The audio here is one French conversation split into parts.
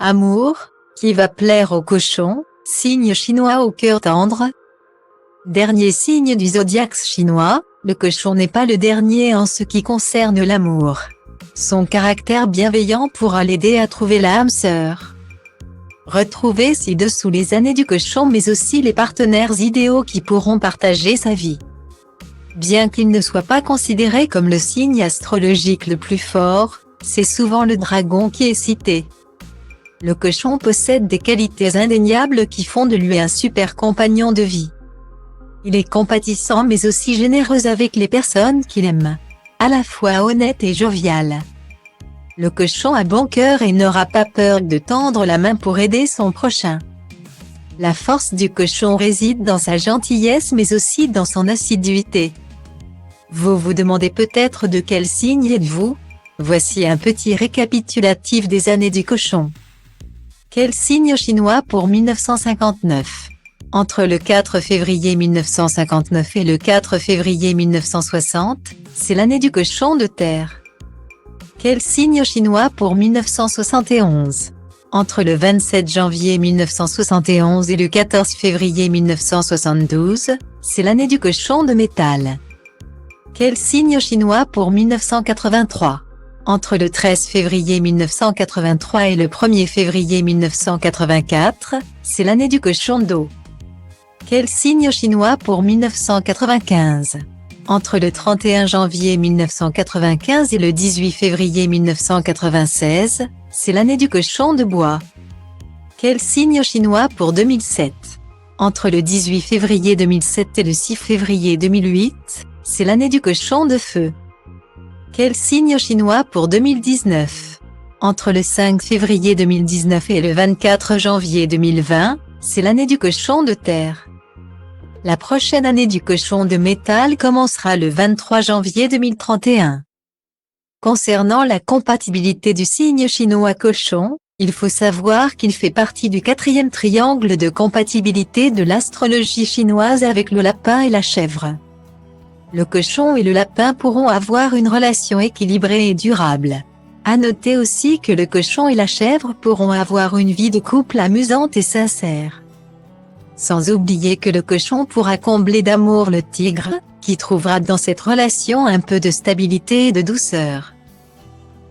Amour, qui va plaire au cochon, signe chinois au cœur tendre. Dernier signe du zodiaque chinois, le cochon n'est pas le dernier en ce qui concerne l'amour. Son caractère bienveillant pourra l'aider à trouver l'âme sœur. Retrouvez ci-dessous les années du cochon mais aussi les partenaires idéaux qui pourront partager sa vie. Bien qu'il ne soit pas considéré comme le signe astrologique le plus fort, c'est souvent le dragon qui est cité. Le cochon possède des qualités indéniables qui font de lui un super compagnon de vie. Il est compatissant mais aussi généreux avec les personnes qu'il aime. À la fois honnête et jovial. Le cochon a bon cœur et n'aura pas peur de tendre la main pour aider son prochain. La force du cochon réside dans sa gentillesse mais aussi dans son assiduité. Vous vous demandez peut-être de quel signe êtes-vous? Voici un petit récapitulatif des années du cochon. Quel signe chinois pour 1959? Entre le 4 février 1959 et le 4 février 1960, c'est l'année du cochon de terre. Quel signe chinois pour 1971? Entre le 27 janvier 1971 et le 14 février 1972, c'est l'année du cochon de métal. Quel signe chinois pour 1983? Entre le 13 février 1983 et le 1er février 1984, c'est l'année du cochon d'eau. Quel signe chinois pour 1995? Entre le 31 janvier 1995 et le 18 février 1996, c'est l'année du cochon de bois. Quel signe chinois pour 2007? Entre le 18 février 2007 et le 6 février 2008, c'est l'année du cochon de feu. Quel signe chinois pour 2019? Entre le 5 février 2019 et le 24 janvier 2020, c'est l'année du cochon de terre. La prochaine année du cochon de métal commencera le 23 janvier 2031. Concernant la compatibilité du signe chinois cochon, il faut savoir qu'il fait partie du 4e triangle de compatibilité de l'astrologie chinoise avec le lapin et la chèvre. Le cochon et le lapin pourront avoir une relation équilibrée et durable. À noter aussi que le cochon et la chèvre pourront avoir une vie de couple amusante et sincère. Sans oublier que le cochon pourra combler d'amour le tigre, qui trouvera dans cette relation un peu de stabilité et de douceur.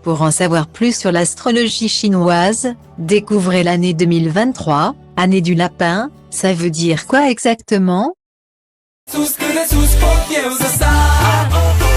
Pour en savoir plus sur l'astrologie chinoise, découvrez l'année 2023, année du lapin. Ça veut dire quoi exactement? Sus que de sus porque usa